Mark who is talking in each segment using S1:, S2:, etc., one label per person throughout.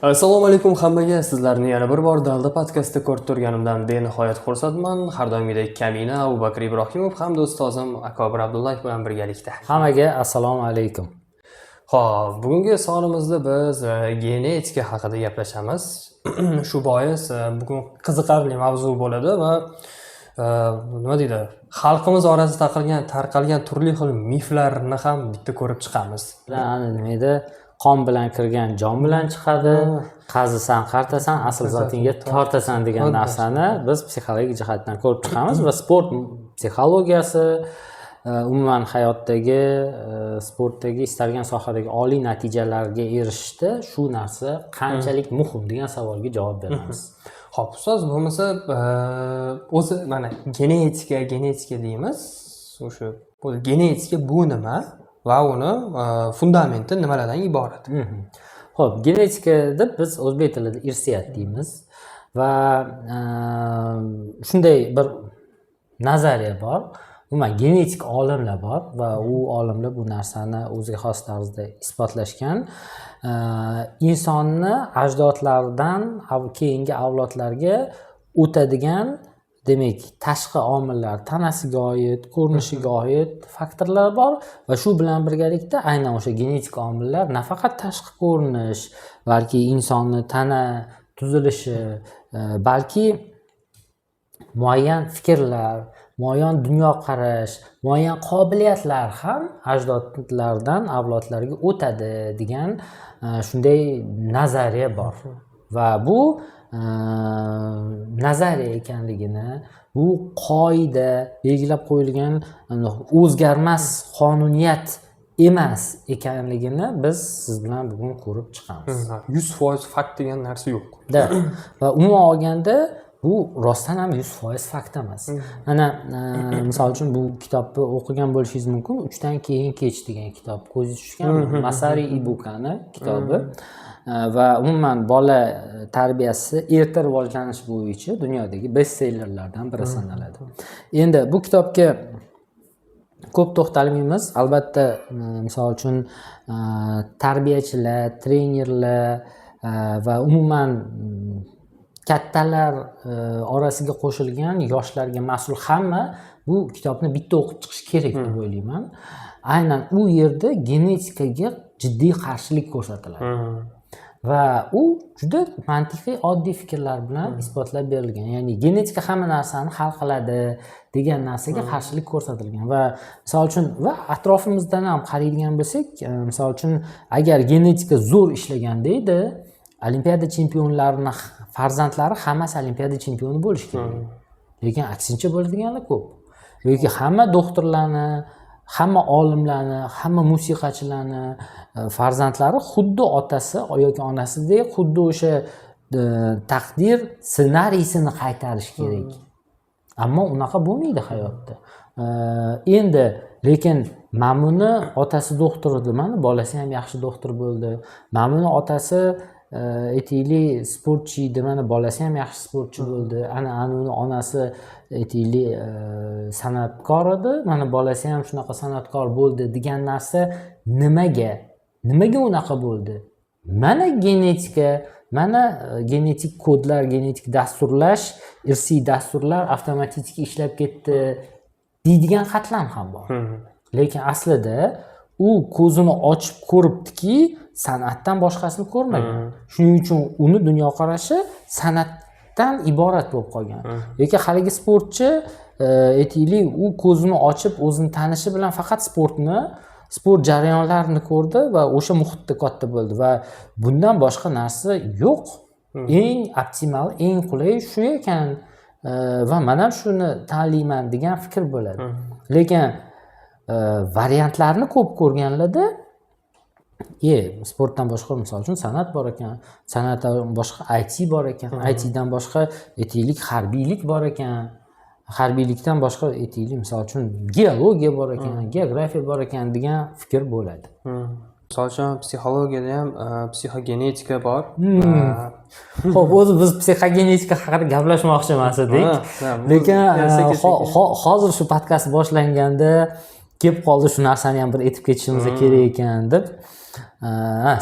S1: Assalomu alaykum hammaga. Sizlarni yana bir bor Dalda podkastda ko'rib turganimdan benihoyat xursandman. Har doimgidek Kamina, Abubakr Ibrohimov hamda ustozim Akobir Abdullayev bilan birgalikda.
S2: Hammaga assalomu alaykum.
S1: Xo'p, bugungi sonimizda biz genetika haqida gaplashamiz. Shu bois bugun qiziqarli mavzu bo'ladi va nima deydi? Xalqimiz orasida tarqalgan turli xil miflarni ham bitta ko'rib chiqamiz.
S2: Nima edi? Qon bilan kirgan jon bilan chiqadi. Qazisan, qartasan, asl zotingga tortasan degan narsani biz psixologik jihatdan ko'rib chiqamiz va sport psixologiyasi umuman hayotdagi, sportdagi istalgan sohadagi oliy natijalarga erishishda shu narsa qanchalik muhim degan savolga javob beramiz.
S1: Xo'p, ustoz, bo'lmasa o'zi mana genetika deymiz. O'sha genetika bu nima va uni fundamenti nimalardan iborat?
S2: Xo'p, genetikada biz o'zbek tilida irsiyat deymiz va shunday bir nazariya bor. Umuman genetik olimlar bor va u olimlar bu narsani o'ziga xos tarzda isbotlashgan. Insonni ajdodlaridan keyingi avlodlarga o'tadigan, demak, tashqi omillar, tanasiga oid, ko'rinishiga oid faktorlar bor va shu bilan birgalikda aynan o'sha genetik omillar nafaqat tashqi ko'rinish, balki insonni tana tuzilishi, balki muayyan fikrlar, muayyan dunyoqarash, muayyan qobiliyatlar ham ajdodlardan avlodlarga o'tadi degan shunday nazariya bor. Va bu nazariya ekanligini, bu qoida belgilab qo'yilgan o'zgarmas qonuniyat emas ekanligini biz siz bilan bugun ko'rib chiqamiz.
S1: 100% fakt degan narsa yo'q.
S2: Va umuman olganda bu rostdan ham 100% fakt emas. Mana misol uchun bu kitobni o'qigan bo'lishingiz mumkin. 3dan keyin kech degan kitob ko'zga tushgan. Masari Ibukani kitobi. Va umuman bola tarbiyasi erta rivojlanish bo'yicha dunyodagi bestsellerlardan biri sanaladi. Endi bu kitobga ko'p to'xtalmaymiz. Albatta, misol uchun tarbiyachilar, trenerlar va umuman kattalar orasiga qo'shilgan yoshlarga mas'ul hamma bu kitobni bitta o'qib chiqish kerak deb o'ylayman. Aynan u yerda genetikaga jiddiy qarshilik ko'rsatiladi. Va u juda mantiqiy, oddiy fikrlar bilan isbotlab berilgan. Ya'ni genetika hamma narsani hal qiladi degan narsaga qarshilik ko'rsatilgan. Va misol uchun va atrofimizdan ham qaraydigan bo'lsak, misol uchun agar genetika zo'r ishlaganda edi, olimpiada chempionlarining farzandlari hammasi olimpiada chempioni bo'lishi kerak. Lekin aksincha bo'ladiganlar ko'p. Yoki hamma doktorlarni, hamma olimlarni, hamma musiqachilarni farzandlari xuddi otasi yoki onasidek xuddi o'sha taqdir ssenariysini qaytarish kerak. Ammo unaqa bo'lmaydi hayotda. Endi lekin Mamuni otasi doktor edi, mana bolasi ham yaxshi doktor bo'ldi. Mamuni otasi aytaylik sportchi edi, mana bolasi ham yaxshi sportchi bo'ldi. Ana uni onasi aytaylik san'atkor edi, mana bolasi ham shunaqa san'atkor bo'ldi degan narsa nimaga unaqa bo'ldi? Mana genetika, mana genetik kodlar, genetik dasturlash, irsiy dasturlar avtomatik ishlab ketdi deydigan qatlam ham bor. Lekin aslida u ko'zini ochib ko'ribdiki, san'atdan boshqasini ko'rmagan. Shuning uchun uni dunyoqarashi san'atdan iborat bo'lib qolgan. Yoki haligi sportchi aytaylik, u ko'zini ochib o'zini tanishi bilan faqat sport jarayonlarini ko'rdi va o'sha muhitda katta bo'ldi va bundan boshqa narsa yo'q. Eng optimal, eng qulay shu ekan va men ham shuni tanlayman degan fikr bo'ladi. Lekin variantlarni ko'p ko'rganlarda sportdan boshqa misol uchun san'at bor ekan, san'atdan boshqa IT bor ekan, ITdan boshqa aytaylik harbiylik bor ekan, harbiylikdan boshqa aytaylik misol uchun geologiya bor ekan, geografiya bor ekan degan fikr bo'ladi.
S1: Misol uchun psixologiyada ham psixogenetika bor.
S2: Xo'p, o'zi biz psixogenetika haqida gaplashmoqchi emas edik. Lekin hozir shu podkast boshlanganda kelib qoldi shu narsani ham bir aytib ketishimiz kerak ekan deb.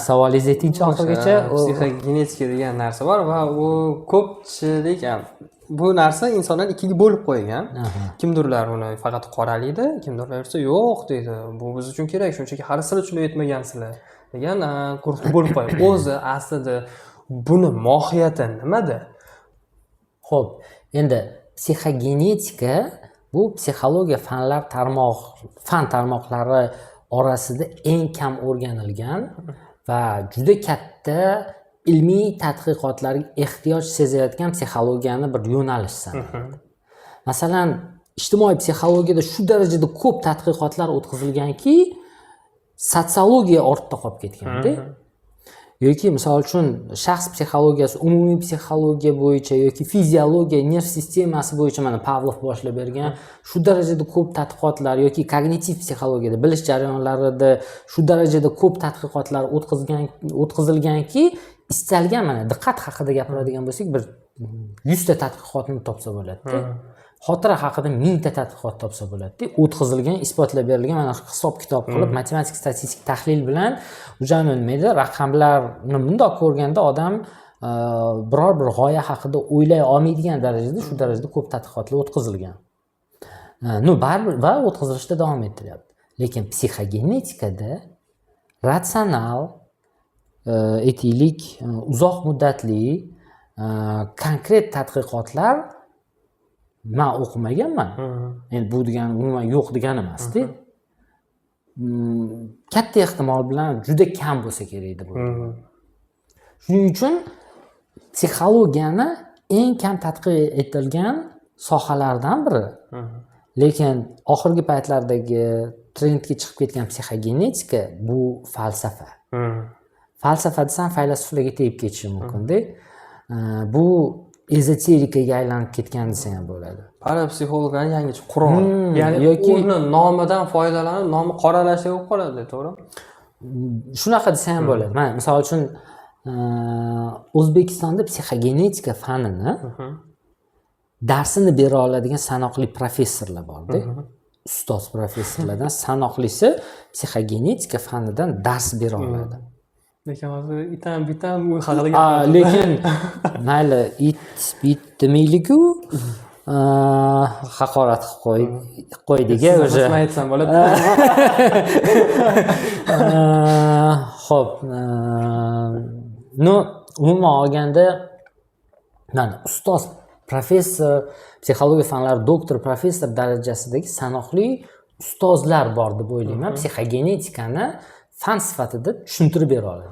S2: Savolingizni aytingchi oxirigacha.
S1: Psixogenetika degan narsa bor va u ko'pchilik bu narsa insonlar ikkiga bo'lib qo'ygan. Kimdirlar uni faqat qoralaydi, kimdirlar esa yo'q deydi. Bu biz uchun kerak, shunchaki hali sizlar tushunib yetmagansilar degan guruhga bo'lib qo'ygan. O'zi aslida buni mohiyati nimada?
S2: Xo'p, endi psixogenetika bu psixologiya fan tarmoqlari orasida eng kam o'rganilgan va juda katta ilmiy tadqiqotlarga ehtiyoj sezayotgan psixologiyani bir yo'nalish sanaladi. Masalan, ijtimoiy psixologiyada shu darajada ko'p tadqiqotlar o'tkazilganki, sotsiologiya ortda qolib ketganda. Yoki misol uchun shaxs psixologiyasi, umumiy psixologiya bo'yicha yoki fiziologiya, nerv sistemasi bo'yicha mana Pavlov boshlab bergan shu darajada ko'p tadqiqotlar yoki kognitiv psixologiyada bilish jarayonlarida shu darajada ko'p tadqiqotlar o'tkazilganki, istalgan mana diqqat haqida gapiradigan bo'lsak, bir 100 ta tadqiqotni topsa bo'ladi. Xotira haqida 1000 ta tadqiqot topsa bo'ladi. O'tkazilgan, isbotlab berilgan mana hisob kitob qilib, matematik, statistik tahlil bilan ujani nimaydi, raqamlarni bundoq ko'rganda odam biror bir g'oya haqida o'ylay olmaydigan darajada shu darajada ko'p tadqiqotlar o'tkazilgan. Baribir va o'tkazilishda davom ettiryapti. Lekin psixogenetikada ratsional, aytaylik, uzoq muddatli, konkret tadqiqotlar men o'qimaganman. Endi bu degani umuman yo'q degani emas-da. Katta ehtimol bilan juda kam bo'lsa kerak deb o'ylayman. Shuning uchun psixologiyani eng kam tadqiq etilgan sohalardan biri. Lekin oxirgi paytlardagi trendga chiqib ketgan psixogenetika bu falsafa. Falsafa desam faylasuflarga tegib ketishi mumkin-da. Bu ezoterikaga aylanib ketgan desa ham bo'ladi.
S1: Parapsixologlarning yangicha qurol. Ya'ni yoki uni nomidan foydalanib, nomi qoralashga bo'lib qoladi, to'g'rimi?
S2: Shunaqa desa ham bo'ladi. Mana misol uchun O'zbekistonda psixogenetika fanini darsini bera oladigan sanoqli professorlar bor-da. Ustoz professorlardan sanoqlisi psixogenetika fanidan dars bera oladi.
S1: Lekin hozir bitam u haqida gapiramiz.
S2: Lekin mayli bit demaylik-ku, haqorat qilib qo'ydik-a o'zi.
S1: Nima aytsam bo'ladi?
S2: Xo'p, umuman olganda mana ustoz professor, psixologiya fanlari doktor, professor darajasidagi sanoqli ustozlar bor deb o'ylayman. Psixogenetikani fan sifatida tushuntirib bera oladi.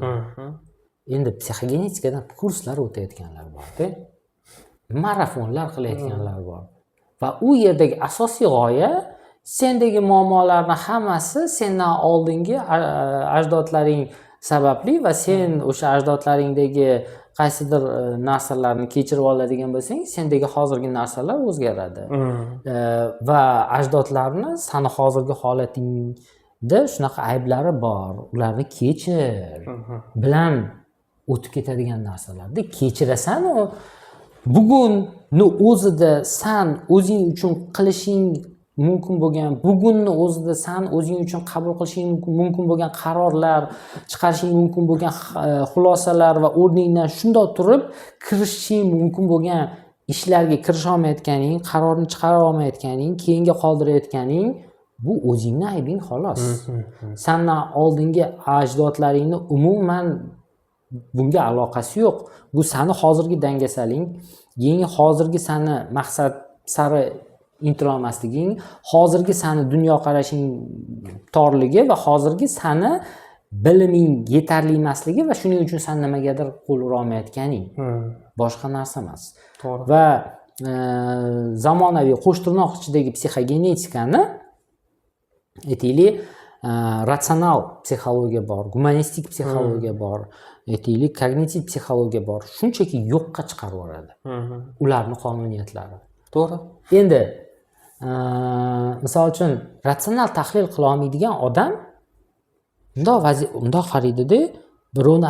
S2: Endi psixogenetikadan kurslar o'tayotganlar bor-da. Marafonlar qilayotganlar bor. Va u yerdagi asosiy g'oya sendagi muammolarning hammasi sendan oldingi ajdodlaring sababli va sen o'sha ajdodlaringdagi qaysidir narsalarni kechirib oladigan bo'lsang, sendagi hozirgi narsalar o'zgaradi. Va ajdodlarni seni hozirgi holatingda shunaqa ayblari bor, ularni kechir bilan o'tib ketadigan narsalarda kechirasan u bugunni o'zida san o'zing uchun qilishing mumkin bo'lgan, bugunni o'zida san o'zing uchun qabul qilishing mumkin bo'lgan qarorlar, chiqarishing mumkin bo'lgan xulosalar va o'rningdan shundoq turib kirishing mumkin bo'lgan ishlarga kirisha olmayotganing, qarorni chiqara olmayotganing, keyinga qoldirayotganing bu o'zingning aybing xolos. Sendan oldingi ajdodlaringni umuman bunga aloqasi yo'q. Bu seni hozirgi dangasaling, yangi hozirgi seni maqsad sari intira olmasliging, hozirgi seni dunyoqarashing torligi va hozirgi seni biliming yetarli emasligi va shuning uchun sen nimagadir qo'l ura olmayotganing. Boshqa narsa emas.
S1: To'g'ri.
S2: Va zamonaviy qo'shtirnoq ichidagi psixogenetikani aytaylik, ratsional psixologiya bor, gumanistik psixologiya bor, aytaylik, kognitiv psixologiya bor. Shunchaki yo'qqa chiqarib yuboradi. Ularning qonuniyatlari.
S1: To'g'ri.
S2: Endi misol uchun ratsional tahlil qila olmaydigan odam undoq qaraydi-da, birovni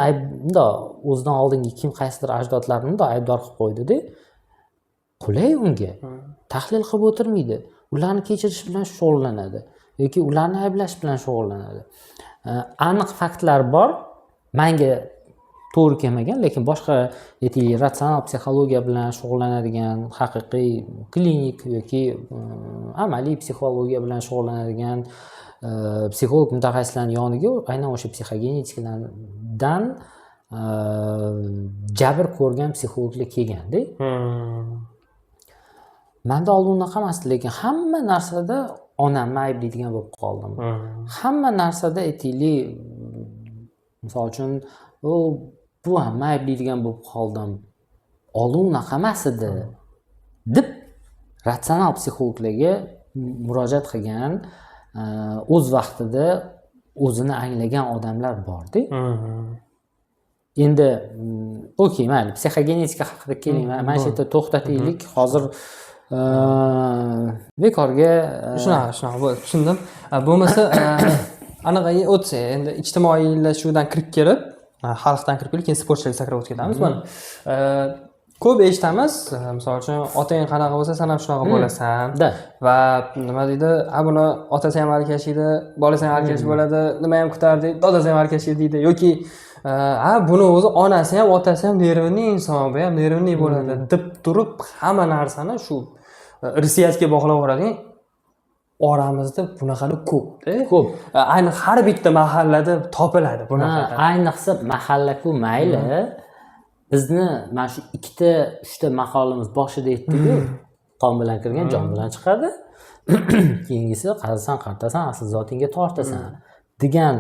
S2: o'zidan oldingi kim qaysidir ajdodlarni undoq aybdor qilib qo'ydi-da, qulay unga. Tahlil qilib o'tirmaydi. Ularni kechirish bilan shug'ullanadi yoki ularni ayblash bilan shug'ullanadi. Aniq faktlar bor. menga to'g'ri kelmagan, lekin boshqa aytaylik ratsional psixologiya bilan shug'ullanadigan haqiqiy klinik yoki amaliy psixologiya bilan shug'ullanadigan psixolog mutaxassislarning yoniga aynan o'sha psixogenetikadan jabr ko'rgan psixologlar kelganda, menda oldin unaqa emasdi, lekin hamma narsada onamni ayblaydigan bo'lib qoldim. Hamma narsada aytaylik, misol uchun bu hamma ayblaydigan bo'lib qoldim. Oldin unaqa emas edi deb ratsional psixologlarga murojaat qilgan, o'z vaqtida o'zini anglagan odamlar bordi. Endi okey, mayli, psixogenetika haqida keling, mana shu yerda to'xtataylik. Hozir bekorga
S1: shunaqa bo'ldi, tushundim. Bo'lmasa anaqa o'tsa, endi ijtimoiylashuvdan kirib kelib, xalqdan kirib kelib, keyin sportchilarga sakrab o'tib ketamiz. Mana ko'p eshitamiz, misol uchun otang qanaqa bo'lsa, sen ham shunaqa bo'lasan. Va nima deydi, buni otasi ham erkashiydi, bolasi ham erkash bo'ladi, nima ham kutardi, dadasi ham erkashiydi deydi. Yoki buni o'zi onasi ham, otasi ham nervli inson, bu ham nervli bo'ladi deb turib, hamma narsani shu irsiyatga bog'lab yuboradi. Oramizda bunaqani ko'p-da. Ko'p. Ayni har bitta mahallada topiladi bunaqa.
S2: Ayniqsa mahalla-ku mayli. Bizni mana shu 2-3 maqolimiz boshida aytdik-ku, qon bilan kirgan jon bilan chiqadi. Keyingisi qarasan, qartasan, asl zotingga tortasan degan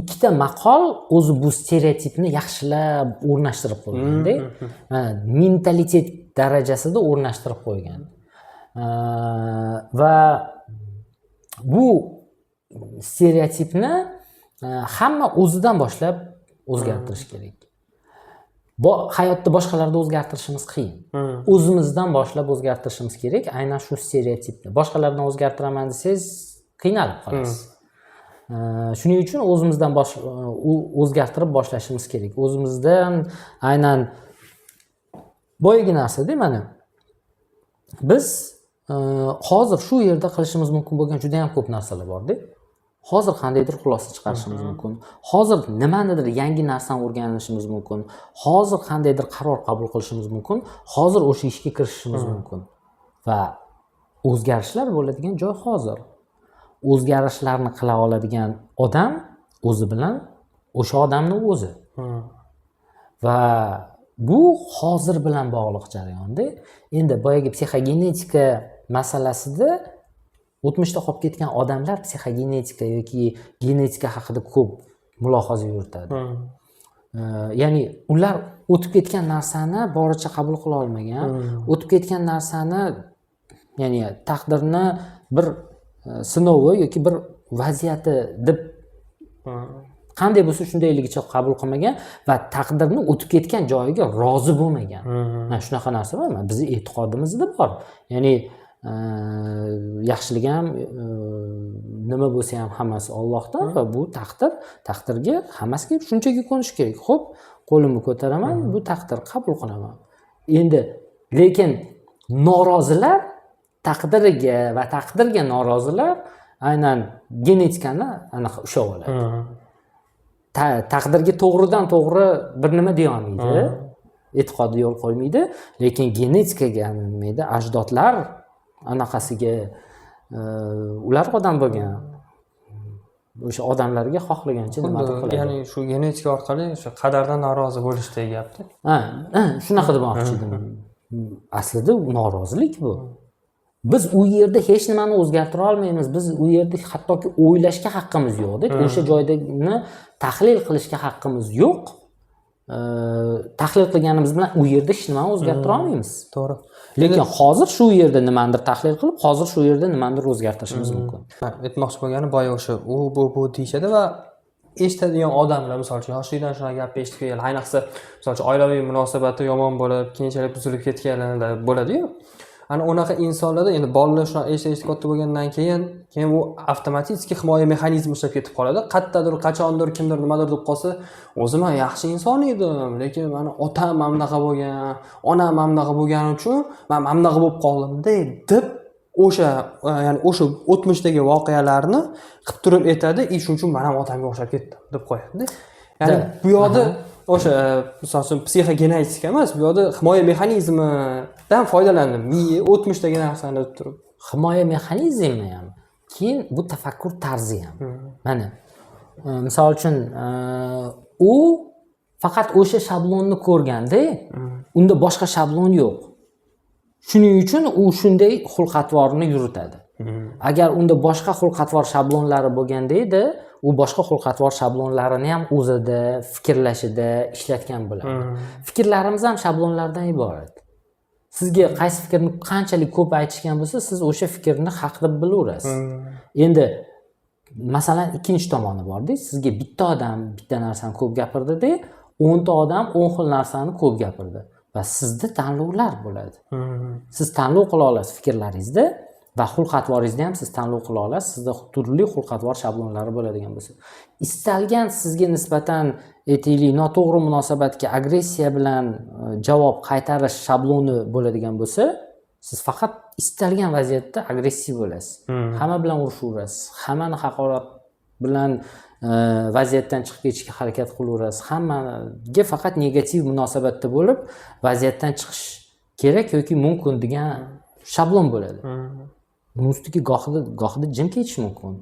S2: 2 maqol o'zi bu stereotipni yaxshilab o'rnashtirib qo'ygan-da. Mentalitet darajasida o'rnashtirib qo'ygan. Va bu stereotipni hamma o'zidan boshlab o'zgartirish kerak. Hayotda boshqalarni o'zgartirishimiz qiyin. O'zimizdan boshlab o'zgartirishimiz kerak. Aynan shu stereotipni. Boshqalardan o'zgartiraman desangiz, qiynalib qolasiz. Shuning uchun o'zimizdan o'zgartirib boshlashimiz kerak. O'zimizdan aynan boyagi narsa-da, mana biz hozir shu yerda qilishimiz mumkin bo'lgan juda ham ko'p narsalar bor-da. Hozir qandaydir xulosa chiqarishimiz mumkin. Hozir nimanidir yangi narsani o'rganishimiz mumkin. Hozir qandaydir qaror qabul qilishimiz mumkin. Hozir o'sha ishga kirishimiz mumkin. Va o'zgarishlar bo'ladigan joy hozir. O'zgarishlarni qila oladigan odam o'zi bilan o'sha odamning o'zi. Va bu hozir bilan bog'liq jarayonda. Endi boyagi psixogenetika masalasida o'tmishda qolib ketgan odamlar psixogenetika yoki genetika haqida ko'p mulohaza yuritadi. Ya'ni ular o'tib ketgan narsani boricha qabul qila olmagan, o'tib ketgan narsani, ya'ni taqdirni bir sinovi yoki bir vaziyati deb qanday bo'lsa shundayligicha qabul qilmagan va taqdirni o'tib ketgan joyiga rozi bo'lmagan. Mana shunaqa narsa bor. Bizning e'tiqodimizda bor. Ya'ni yaxshilik ham nima bo'lsa ham hammasi Allohdan va bu taqdirga hammasiga shunchaki ko'nish kerak. Xo'p, qo'limni ko'taraman, bu taqdir, qabul qilaman. Endi lekin norozilar taqdiriga va taqdirga norozilar aynan genetikani anaqa ushlab oladi. Taqdirga to'g'ridan to'g'ri bir nima deya olmaydi. E'tiqodga yo'l qo'ymaydi, lekin genetikaga nima ajdodlar anaqasiga ular odam bo'lgan. O'sha odamlarga xohlagancha nima qiladi.
S1: Ya'ni shu genetika orqali o'sha qadardan norozi bo'lishdek gapda.
S2: Shunaqa demoqchi edim. Aslida norozilik bu. Biz u yerda hech nimani o'zgartira olmaymiz. Biz u yerda hattoki o'ylashga haqqimiz yo'q. O'sha joydagini tahlil qilishga haqqimiz yo'q. Tahlil qilganimiz bilan u yerda hech nimani o'zgartira olmaymiz.
S1: To'g'ri.
S2: Lekin hozir shu yerda nimanidir tahlil qilib, hozir shu yerda nimanidir o'zgartirishimiz mumkin.
S1: Aytmoqchi bo'lgani boya o'sha bu deyishadi va eshitadigan odamlar, misol uchun yoshlikdan shunaqa gapni eshitib kelgan, ayniqsa misol uchun oilaviy munosabati yomon bo'lib, keyinchalik buzilib ketganlar bo'ladi-yu. Ana unaqa insonlarda endi bolalar shuna eshitib katta bo'lgandan keyin bu avtomatik himoya mexanizmi ishlab ketib qoladi. Qayerdadir, qachondir, kimdir nimadir deb qolsa, o'zim ham yaxshi inson edim, lekin meni otam mana bunaqa bo'lgan, onam mana bunaqa bo'lgani uchun men mana bunaqa bo'lib qoldim deb o'sha o'tmishdagi voqealarni qilib turib aytadi, shuning uchun men ham otamga o'xshab ketdim deb qo'yadi. ya'ni bu yoqda o'sha misol uchun psixogenetika emas, bu yoqda himoya mexanizmidan foydalandim. O'tmishdagi narsani turib.
S2: Himoya mexanizmi ham, keyin bu tafakkur tarzi ham. Mana misol uchun u faqat o'sha shablonni ko'rganda, unda boshqa shablon yo'q. Shuning uchun u shunday xulq-atvorni yuritadi. Agar unda boshqa xulq-atvor shablonlari bo'lganda edi, u boshqa xulq-atvor shablonlarini ham o'zida, fikrlashida ishlatgan bo'ladi. Fikrlarimiz ham shablonlardan iborat. Sizga qaysi fikrni qanchalik ko'p aytishgan bo'lsa, siz o'sha fikrni haq deb bilaverasiz. Endi masalan, ikkinchi tomoni bor-da, sizga bitta odam bitta narsani ko'p gapirdi-da, 10 ta odam 10 xil narsani ko'p gapirdi va sizda tanlovlar bo'ladi. Siz tanlov qila olasiz fikrlaringizda va xulq-atvoringizda ham siz tanlov qila olasiz. Sizda turli xulq-atvor shablonlari bo'ladigan bo'lsa, istalgan sizga nisbatan aytaylik noto'g'ri munosabatga agressiya bilan javob qaytarish shabloni bo'ladigan bo'lsa, siz faqat istalgan vaziyatda agressiv bo'lasiz. Hamma bilan urushaverasiz, hammani haqorat bilan vaziyatdan chiqib ketishga harakat qilaverasiz. Hammaga faqat negativ munosabatda bo'lib, vaziyatdan chiqish kerak yoki mumkin degan shablon bo'ladi. Buni ustiga gohida jim ketish mumkin.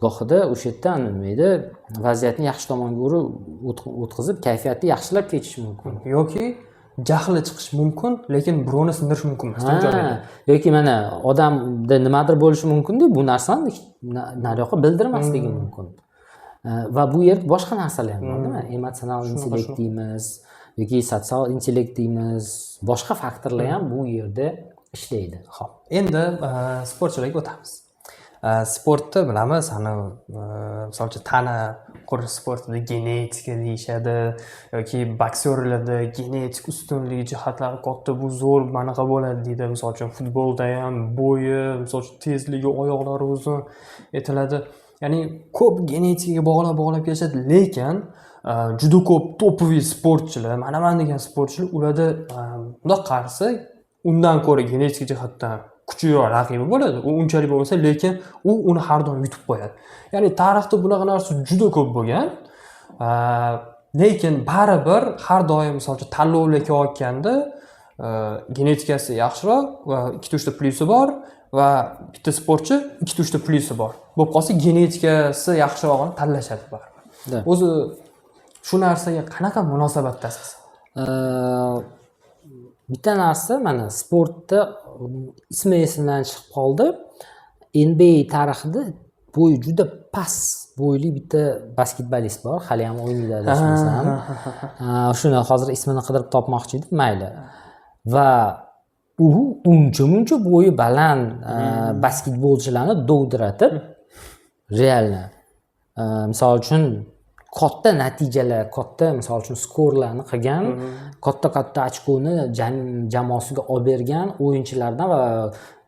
S2: Gohida o'sha yerdan nima vaziyatni yaxshi tomonga o'tkazib, kayfiyatni yaxshilab ketish mumkin.
S1: Yoki jahli chiqish mumkin, lekin birovni sindirish mumkin emas.
S2: Yoki mana odamda nimadir bo'lishi mumkin-da, bu narsani nariyoqqa bildirmasligi mumkin. Va bu yerda boshqa narsalar ham bor-da, emotsional intellekt deymiz yoki sotsial intellekt deymiz. Boshqa faktorlar ham bu yerda ishlaydi.
S1: Xo'p, endi sportchilarga o'tamiz. Sportni bilamiz, misol uchun tana qurish sportida genetika deyishadi yoki boksyorlarda genetik ustunligi jihatlari katta, bu zo'r manaqa bo'ladi deydi. Misol uchun futbolda ham bo'yi, misol uchun tezligi, oyoqlari uzun aytiladi. Ya'ni ko'p genetikaga bog'lab kelishadi, lekin juda ko'p topoviy sportchilar, mana degan sportchilar, ularda bundoq qarasa, undan ko'ra genetik jihatdan kuchliroq raqibi bo'ladi. U unchalik bo'lmasa, lekin u uni har doim yutib qo'yadi. Ya'ni tarixda bunaqa narsa juda ko'p bo'lgan. Lekin baribir har doim misol uchun tanlovlar kelayotganda genetikasi yaxshiroq va 2-3 ta plyusi bor va bitta sportchi 2-3 ta plyusi bor. Bo'lib qolsa genetikasi yaxshirog'ini tanlashadi baribir. O'zi shu narsaga qanaqa munosabatdasiz?
S2: Bitta narsa, mana sportda ismi esimdan chiqib qoldi. NBA tarixida bo'yi juda past bo'yli bitta basketbolist bor, hali ham o'ynaydi adashmasam. Shuni hozir ismini qidirib topmoqchi edim, mayli. Va u uncha bo'yi baland basketbolchilarni dovdiratib, realni misol uchun katta natijalar, katta misol uchun skorlarni qilgan, katta ochkoni jamoasiga olib bergan o'yinchilardan va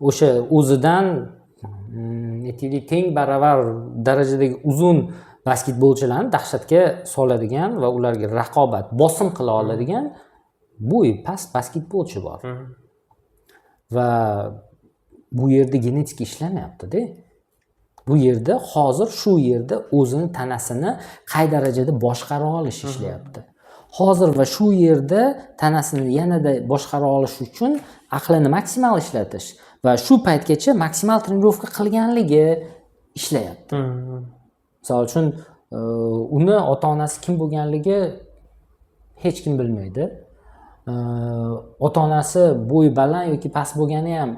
S2: o'sha o'zidan aytaylik teng baravar darajadagi uzun basketbolchilarni dahshatga soladigan va ularga raqobat, bosim qila oladigan bo'yi past basketbolchi bor. Va bu yerda genetika ishlamayapti-da. Bu yerda hozir shu yerda o'zini tanasini qay darajada boshqara olish ishlayapti. Hozir va shu yerda tanasini yanada boshqara olish uchun aqlini maksimal ishlatish va shu paytgacha maksimal trenirovka qilganligi ishlayapti. Misol uchun uni ota-onasi kim bo'lganligi hech kim bilmaydi. Ota-onasi bo'yi baland yoki past bo'lgani ham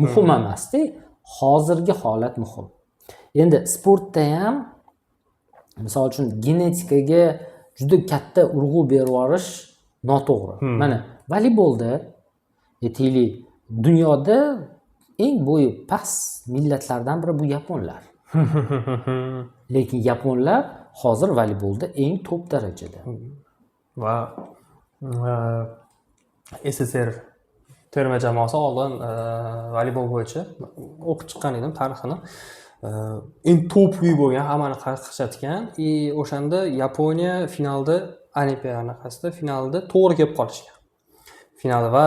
S2: muhim emas-da. Hozirgi holat muhim. Endi sportda ham misol uchun genetikaga juda katta urg'u berib yuborish noto'g'ri. Mana voleybolda aytaylik, dunyoda eng bo'yi past millatlardan biri bu yaponlar. Lekin yaponlar hozir voleybolda eng top darajada.
S1: Va SSR terma jamoasi oldin voleybol bo'yicha o'qib chiqqan edim tarixini. Eng to'pli bo'lgan, hammani qaqshatgan. O'shanda Yaponiya finalda, Olimpiada anaqasida finalda to'g'ri kelib qolishgan. Final va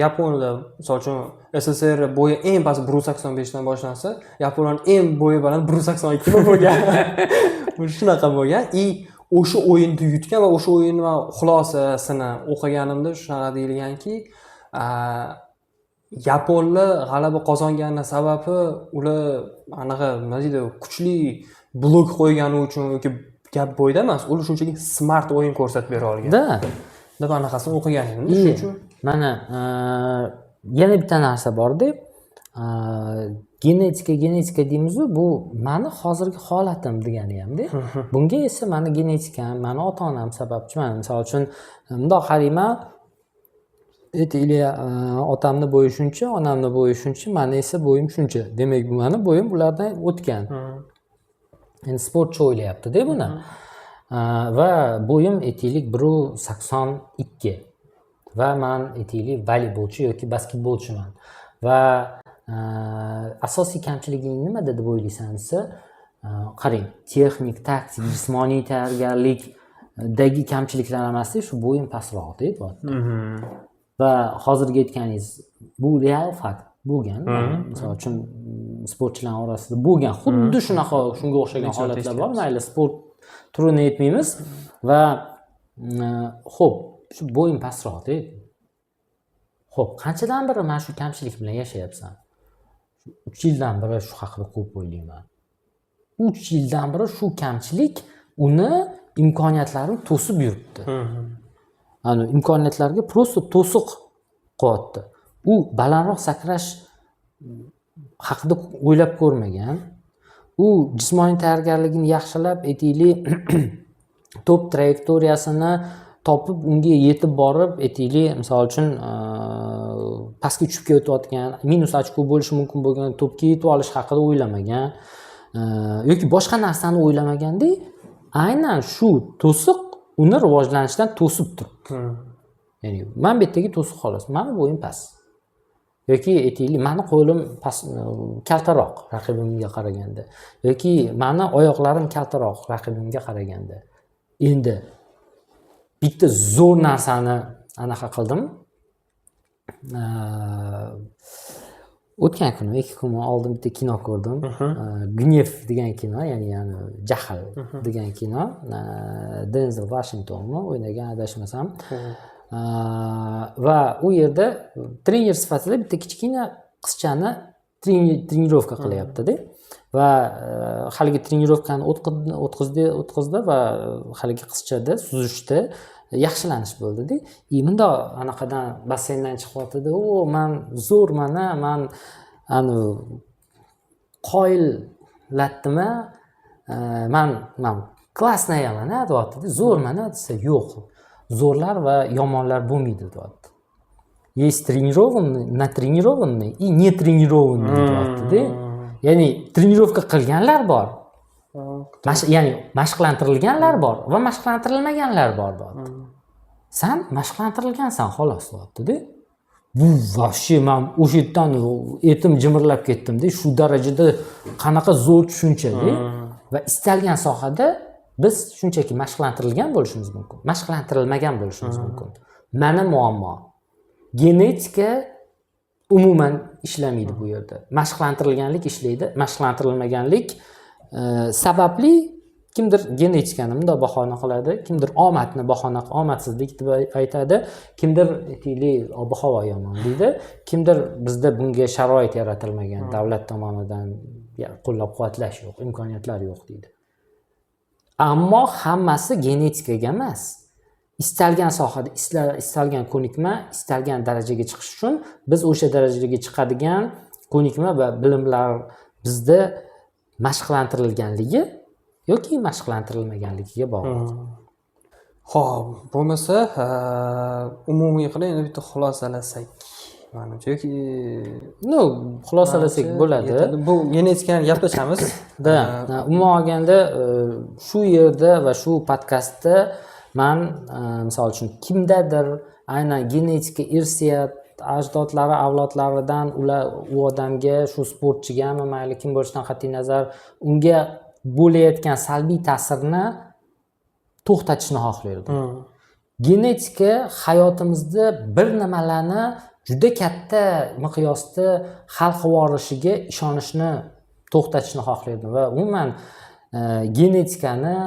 S1: Yaponiyada misol uchun SSR bo'yi eng past 185 dan boshlansa, Yaponiyaning eng bo'yi baland 182 bo'lgan. Bu shunaqa bo'lgan. o'sha o'yinni yutgan va o'sha o'yinni man xulosasini o'qiganimda shunaqa deyilganki, yaponlar g'alaba qozongani sababi ular anaqa nima deydi, kuchli blok qo'ygani uchun yoki gap bo'yda emas, ular shunchaki smart o'yin ko'rsatib bera olgan. Deb anaqasini o'qigan edim. Shuning uchun
S2: mana yana bitta narsa borda, genetika deymiz-ku, bu mani hozirgi holatim degani hamda. Bunga esa mani genetikam, mani ota-onam sababchi. Mana misol uchun bundoq qarayman, aytaylik, otamni bo'yi shuncha, onamni bo'yi shuncha, meni esa bo'yim shuncha. Demak, bu meni bo'yim ulardan o'tgan. Endi sportchi o'ylayapti-da buni. Va bo'yim aytaylik 1.82 va men aytaylik voleybolchi yoki basketbolchiman. Va asosiy kamchiliging nimada deb o'ylaysan desa, qarang, texnik, taktik, jismoniy tayyorgarlikdagi kamchiliklar emasda, shu bo'yim pastroq deyapti. Va hozirgi aytganingiz bu real fakt bo'lgan. Misol uchun sportchilar orasida bo'lgan xuddi shunaqa, shunga o'xshagan holatlar bor. Mayli sport turini aytmaymiz va xo'p, shu bo'yim pastroq deydi. Xo'p, qanchadan beri men shu kamchilik bilan yashayapsan? 3 yildan beri shu haqida ko'p o'ylayman. 3 yildan beri shu kamchilik uni imkoniyatlarini to'sib yuribdi. Ana imkoniyatlarga просто to'siq qo'yapti. U balandroq sakrash haqida o'ylab ko'rmagan. U jismoniy tayyorgarligini yaxshilab, aytaylik, top trayektoriyasini topib, unga yetib borib, aytaylik, misol uchun pastga tushib ketayotgan, minus ochko bo'lishi mumkin bo'lgan topga yetib olish haqida o'ylamagan yoki boshqa narsani o'ylamaganda, aynan shu to'siq uni rivojlanishdan to'sib turibdi. Ya'ni men bu yerdagi to'siq xolos. Meni bo'yim past. Yoki aytaylik, meni qo'lim kaltaroq raqibimga qaraganda. Yoki meni oyoqlarim kaltaroq raqibimga qaraganda. Endi bitta zo'r narsani anaqa qildim. O'tgan kuni, 2 kun oldin bitta kino ko'rdim. Gnev degan kino, ya'ni jahl degan kino. Denzel Washingtonmi o'ynagan, adashmasam. Va u yerda trener sifatida bitta kichkina qizchani trenirovka qilyapti-da. Va haligi trenirovkani o'tkazdi va haligi qizchada suzishda yaxshilanish bo'ldi-da. Bundoq anaqadan basseyndan chiqyapti-da. "O, men zo'rman-a, men qoyillatdim-a, men klassnayaman-a" deyapti-da. "Zo'rman-a" desa, "Yo'q. Zo'rlar va yomonlar bo'lmaydi" deyapti. "Есть тренированный, натренированный и нетренированный" deyapti-da. Ya'ni trenirovka qilganlar bor. Ya'ni mashqlantirilganlar bor va mashqlantirilmaganlar bor deyapti. Sen mashqlantirilgansan xolos deyapti-da. Bu vobshe men o'sha yerdan etim jimirlab ketdim-da. Shu darajada qanaqa zo'r tushuncha-da. Va istalgan sohada biz shunchaki mashqlantirilgan bo'lishimiz mumkin, mashqlantirilmagan bo'lishimiz mumkin. Mana muammo. Genetika umuman ishlamaydi bu yerda. Mashqlantirilganlik ishlaydi, mashqlantirilmaganlik sababli kimdir genetikani bunday bahona qiladi, kimdir omadni bahona, omadsizlik deb aytadi, kimdir aytaylik ob-havo yomon deydi, kimdir bizda bunga sharoit yaratilmagan, davlat tomonidan qo'llab-quvvatlash yo'q, imkoniyatlar yo'q deydi. Ammo hammasi genetikaga emas. Istalgan sohada, istalgan ko'nikma, istalgan darajaga chiqish uchun biz o'sha darajaga chiqadigan ko'nikma va bilimlar bizda mashqlantirilganligi yoki mashqlantirilmaganligiga bog'liq.
S1: Xo'p, bo'lmasa, umumiy qilib endi bitta xulosalasak, menimcha yoki
S2: xulosalasak bo'ladi.
S1: Bu genetikani gaplashamiz.
S2: Umuman olganda shu yerda va shu podkastda men misol uchun kimdadir aynan genetika irsiyat ajdodlari avlodlaridan u odamga, shu sportchigami, mayli kim bo'lishidan qat'iy nazar, unga bo'layotgan salbiy ta'sirni to'xtatishni xohlardim. Genetika hayotimizda bir nimalarni juda katta miqyosda hal qilib yuborishiga ishonishni to'xtatishni xohlardim va umuman genetikani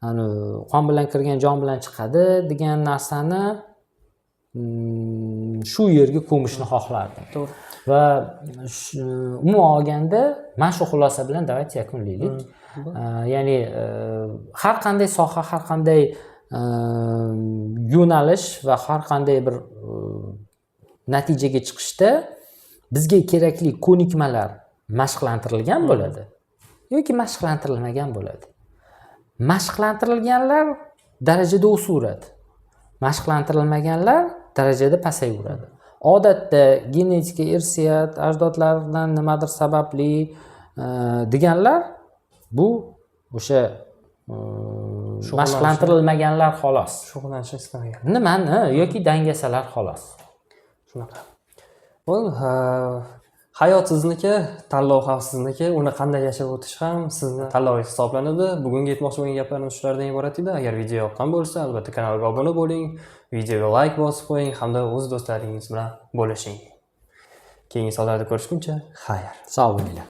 S2: ani qon bilan kirgan jon bilan chiqadi degan narsani shu yerga ko'mishni xohlardim.
S1: To'g'ri.
S2: Va umuman olganda mana shu xulosa bilan давайте yakunlaylik. Ya'ni har qanday soha, har qanday yo'nalish va har qanday bir natijaga chiqishda bizga kerakli ko'nikmalar mashqlantirilgan bo'ladi yoki mashqlantirilmagan bo'ladi. Mashqlantirilganlar darajada o'saveradi. Mashqlantirilmaganlar darajada pasayaveradi. Odatda genetika, irsiyat, ajdodlardan nimadir sababli deganlar bu o'sha mashqlantirilmaganlar xolos.
S1: Shug'ullanishni istamagan.
S2: Nimani yoki dangasalar xolos.
S1: Shunaqa. Hayot sizniki, tanlov ham sizniki. Uni qanday yashab o'tish ham sizni tanlovingiz hisoblanadi. Bugungi aytmoqchi bo'lgan gaplarimiz shulardan iborat edi. Agar video yoqqan bo'lsa, albatta kanalga obuna bo'ling, videoga like bosib qo'ying hamda o'z do'stlaringiz bilan bo'lishing. Keyingi sonlarda ko'rishguncha, xayr.
S2: Sog' bo'linglar.